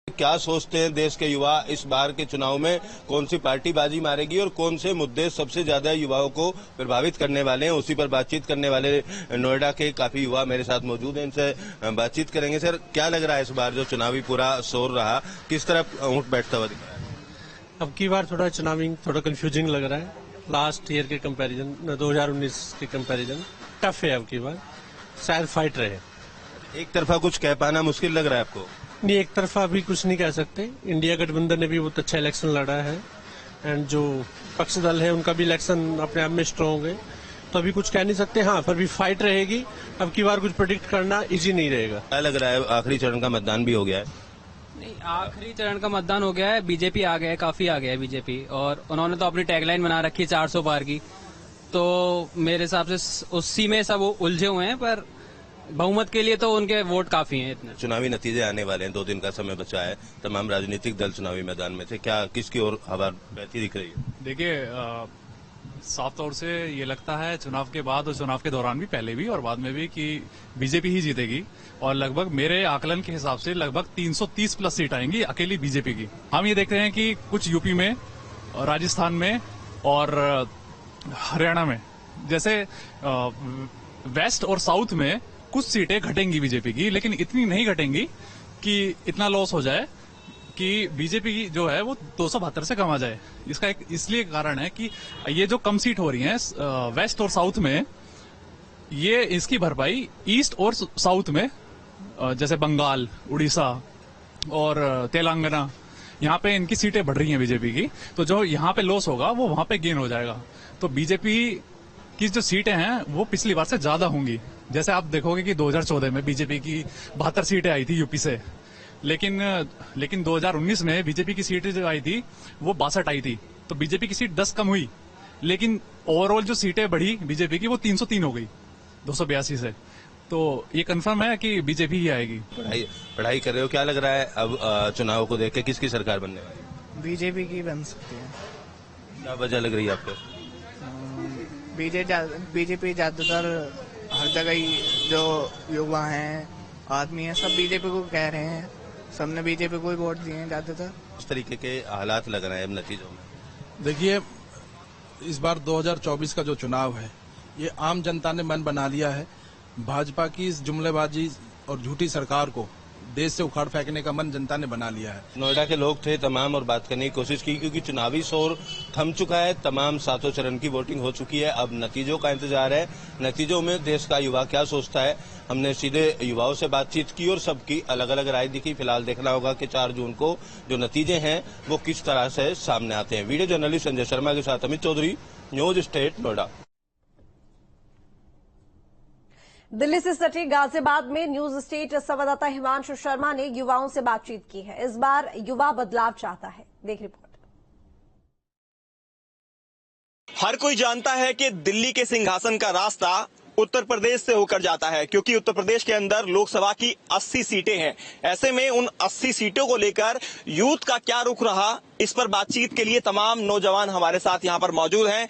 क्या सोचते हैं देश के युवा इस बार के चुनाव में कौन सी पार्टी बाजी मारेगी और कौन से मुद्दे सबसे ज्यादा युवाओं को प्रभावित करने वाले हैं, उसी पर बातचीत करने वाले नोएडा के काफी युवा मेरे साथ मौजूद हैं। इनसे बातचीत करेंगे। सर, क्या लग रहा है इस बार जो चुनावी पूरा शोर रहा, किस तरफ ऊँट बैठता हुआ दिख रहा है? अब की बार थोड़ा चुनावी थोड़ा कंफ्यूजिंग लग रहा है। लास्ट ईयर के कंपैरिजन 2019 के कंपैरिजन टफ है। अब की बार शायद फाइट रहे। एक तरफा कुछ कह पाना मुश्किल लग रहा है आपको? नहीं, एक तरफा अभी कुछ नहीं कह सकते। इंडिया गठबंधन ने भी बहुत अच्छा इलेक्शन लड़ा है एंड जो पक्ष दल है उनका भी इलेक्शन अपने आप में स्ट्रांग है, तो अभी कुछ कह नहीं सकते। हाँ, फिर भी फाइट रहेगी। अब की बार कुछ प्रेडिक्ट करना इजी नहीं रहेगा। क्या लग रहा है आखिरी चरण का मतदान भी हो गया है? नहीं, आखिरी चरण का मतदान हो गया है। बीजेपी आ गया है, काफी आ गया है बीजेपी, और उन्होंने तो अपनी टैगलाइन बना रखी है 400 पार की। तो मेरे हिसाब से उसी में सब उलझे हुए हैं, पर बहुमत के लिए तो उनके वोट काफी हैं इतने। चुनावी नतीजे आने वाले हैं, 2 दिन का समय बचा है। तमाम राजनीतिक दल चुनावी मैदान में थे। क्या किसकी ओर हवा बहती दिख रही है? देखिए, साफ तौर से ये लगता है चुनाव के बाद और चुनाव के दौरान भी, पहले भी और बाद में भी, कि बीजेपी ही जीतेगी। और लगभग मेरे आकलन के हिसाब से लगभग 330 प्लस सीट आएंगी अकेली बीजेपी की। हम ये देख रहे हैं कि कुछ यूपी में, राजस्थान में और हरियाणा में, जैसे वेस्ट और साउथ में कुछ सीटें घटेंगी बीजेपी की, लेकिन इतनी नहीं घटेंगी कि इतना लॉस हो जाए कि बीजेपी की जो है वो 272 से कम आ जाए। इसका एक इसलिए कारण है कि ये जो कम सीट हो रही हैं वेस्ट और साउथ में, ये इसकी भरपाई ईस्ट और साउथ में, जैसे बंगाल, उड़ीसा और तेलंगाना, यहाँ पे इनकी सीटें बढ़ रही हैं बीजेपी की। तो जो यहाँ पे लॉस होगा वो वहां पे गेन हो जाएगा। तो बीजेपी की जो सीटें हैं वो पिछली बार से ज्यादा होंगी। जैसे आप देखोगे कि 2014 में बीजेपी की 72 सीटें आई थी यूपी से, लेकिन 2019 में बीजेपी की सीटें जो आई थी वो 62 आई थी। तो बीजेपी की सीट 10 कम हुई, लेकिन ओवरऑल जो सीटें बढ़ी बीजेपी की वो 303 हो गई 282 से। तो ये कंफर्म है कि बीजेपी ही आएगी। पढ़ाई कर रहे हो, क्या लग रहा है अब चुनाव को देख के किसकी सरकार बनने वाली है? बीजेपी की बन सकती है। क्या वजह लग रही है आपको? बीजेपी ज्यादातर हर जगह ही जो युवा हैं, आदमी हैं, सब बीजेपी को कह रहे हैं। सबने बीजेपी को ही वोट दिए हैं ज्यादातर। इस तरीके के हालात लग रहे हैं अब नतीजों में। देखिए, इस बार 2024 का जो चुनाव है, ये आम जनता ने मन बना लिया है। भाजपा की इस जुमलेबाजी और झूठी सरकार को देश से उखाड़ फेंकने का मन जनता ने बना लिया है। नोएडा के लोग थे तमाम और बात करने की कोशिश की, क्योंकि चुनावी शोर थम चुका है। तमाम 7 चरण की वोटिंग हो चुकी है। अब नतीजों का इंतजार है। नतीजों में देश का युवा क्या सोचता है, हमने सीधे युवाओं से बातचीत की और सबकी अलग अलग राय दिखी। फिलहाल देखना होगा कि 4 जून को जो नतीजे हैं वो किस तरह से सामने आते हैं। वीडियो जर्नलिस्ट संजय शर्मा के साथ अमित चौधरी, न्यूज स्टेट नोएडा। दिल्ली से सटे गाजियाबाद में न्यूज स्टेट संवाददाता हिमांशु शर्मा ने युवाओं से बातचीत की है। इस बार युवा बदलाव चाहता है, देख रिपोर्ट। हर कोई जानता है कि दिल्ली के सिंहासन का रास्ता उत्तर प्रदेश से होकर जाता है, क्योंकि उत्तर प्रदेश के अंदर लोकसभा की 80 सीटें हैं। ऐसे में उन 80 सीटों को लेकर यूथ का क्या रुख रहा, इस पर बातचीत के लिए तमाम नौजवान हमारे साथ यहाँ पर मौजूद हैं।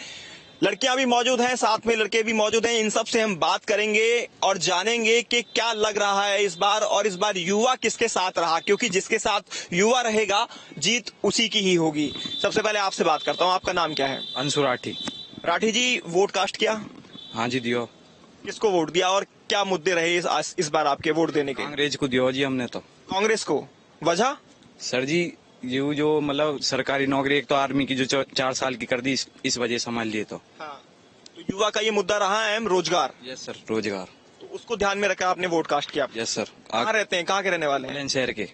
लड़कियां भी मौजूद हैं, साथ में लड़के भी मौजूद हैं। इन सब से हम बात करेंगे और जानेंगे कि क्या लग रहा है इस बार, और इस बार युवा किसके साथ रहा, क्योंकि जिसके साथ युवा रहेगा जीत उसी की ही होगी। सबसे पहले आपसे बात करता हूं, आपका नाम क्या है? अंशु राठी। राठी जी, वोट कास्ट किया? हाँ जी, दियो। किसको वोट दिया और क्या मुद्दे रहे इस बार आपके वोट देने के? कांग्रेस को दियो जी हमने तो। कांग्रेस को? वजह? सर जी, ये जो मतलब सरकारी नौकरी, एक तो आर्मी की जो 4 साल की कर दी, इस वजह संभाल लिए तो। हाँ, तो युवा का ये मुद्दा रहा है रोजगार। यस सर, रोजगार। तो उसको ध्यान में रखकर आपने वोट कास्ट किया? Yes sir. कहाँ रहते हैं, कहाँ के रहने वाले हैं? बुलंदशहर के।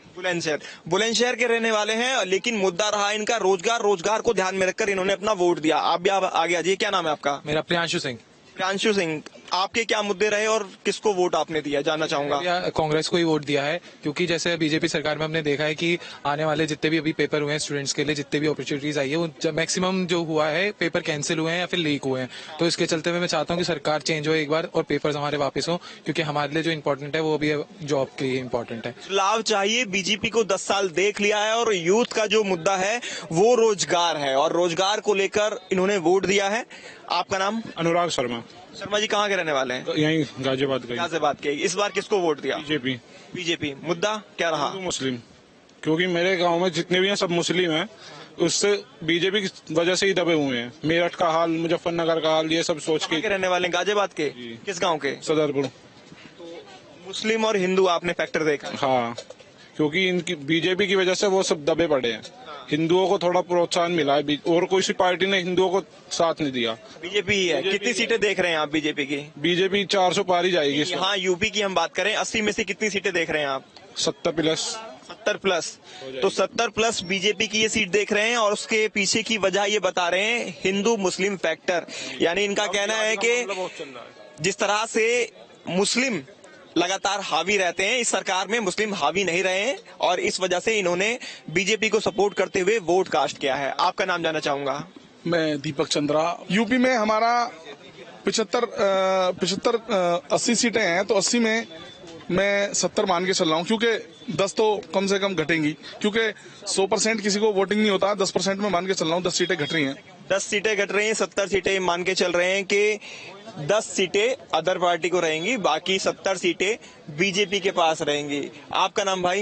बुलंदशहर के रहने वाले हैं, लेकिन मुद्दा रहा इनका रोजगार। रोजगार को ध्यान में रखकर इन्होंने अपना वोट दिया। आप भी आ गया जी। क्या नाम है आपका? मेरा प्रियांशु सिंह। प्रियांशु सिंह, आपके क्या मुद्दे रहे और किसको वोट आपने दिया, जानना चाहूंगा। कांग्रेस को ही वोट दिया है, क्योंकि जैसे बीजेपी सरकार में हमने देखा है कि आने वाले जितने भी अभी पेपर हुए हैं स्टूडेंट्स के लिए, जितने भी अपॉर्चुनिटीज आई है, वो मैक्सिमम जो हुआ है पेपर कैंसिल हुए हैं या फिर लीक हुए हैं। तो इसके चलते हुए मैं चाहता हूँ कि सरकार चेंज हो एक बार और पेपर्स हमारे वापस हो, क्योंकि हमारे लिए जो इम्पोर्टेंट है वो भी जॉब के लिए इम्पोर्टेंट है। लाभ चाहिए। बीजेपी को 10 साल देख लिया है और यूथ का जो मुद्दा है वो रोजगार है, और रोजगार को लेकर इन्होंने वोट दिया है। आपका नाम? अनुराग शर्मा। शर्मा जी, कहाँ के रहने वाले हैं? यहीं गाजियाबाद के। गाजियाबाद के। इस बार किसको वोट दिया? बीजेपी। बीजेपी। मुद्दा क्या रहा? मुस्लिम। क्योंकि मेरे गांव में जितने भी हैं सब मुस्लिम हैं, उससे बीजेपी की वजह से ही दबे हुए हैं। मेरठ का हाल, मुजफ्फरनगर का हाल, ये सब सोच के रहने वाले गाजियाबाद के किस गांव के? सदरपुर। मुस्लिम और हिंदू आपने फैक्टर देखा? हाँ, क्योंकि इनकी बीजेपी की वजह से वो सब दबे पड़े हैं। हिंदुओं को थोड़ा प्रोत्साहन मिला है और कोई सी पार्टी ने हिंदुओं को साथ नहीं दिया। बीजेपी ही है। कितनी सीटें देख रहे हैं आप बीजेपी की? बीजेपी 400 पार ही जाएगी। यहाँ यूपी की हम बात करें, 80 में से कितनी सीटें देख रहे हैं आप? 70 प्लस। 70 प्लस। तो 70 प्लस बीजेपी की ये सीट देख रहे हैं और उसके पीछे की वजह ये बता रहे हैं हिंदू मुस्लिम फैक्टर। यानी इनका कहना है कि जिस तरह से मुस्लिम लगातार हावी रहते हैं, इस सरकार में मुस्लिम हावी नहीं रहे हैं और इस वजह से इन्होंने बीजेपी को सपोर्ट करते हुए वोट कास्ट किया है। आपका नाम जानना चाहूंगा। मैं दीपक चंद्रा। यूपी में हमारा 80 सीटें हैं, तो 80 में मैं 70 मान के चल रहा हूँ, क्योंकि 10 तो कम से कम घटेंगी, क्योंकि 100% किसी को वोटिंग नहीं होता। 10% में मान के चल रहा हूँ, 10 सीटें घट रही हैं। 10 सीटें घट रही हैं, 70 सीटें मान के चल रहे हैं कि 10 सीटें अदर पार्टी को रहेंगी, बाकी 70 सीटें बीजेपी के पास रहेंगी। आपका नाम भाई?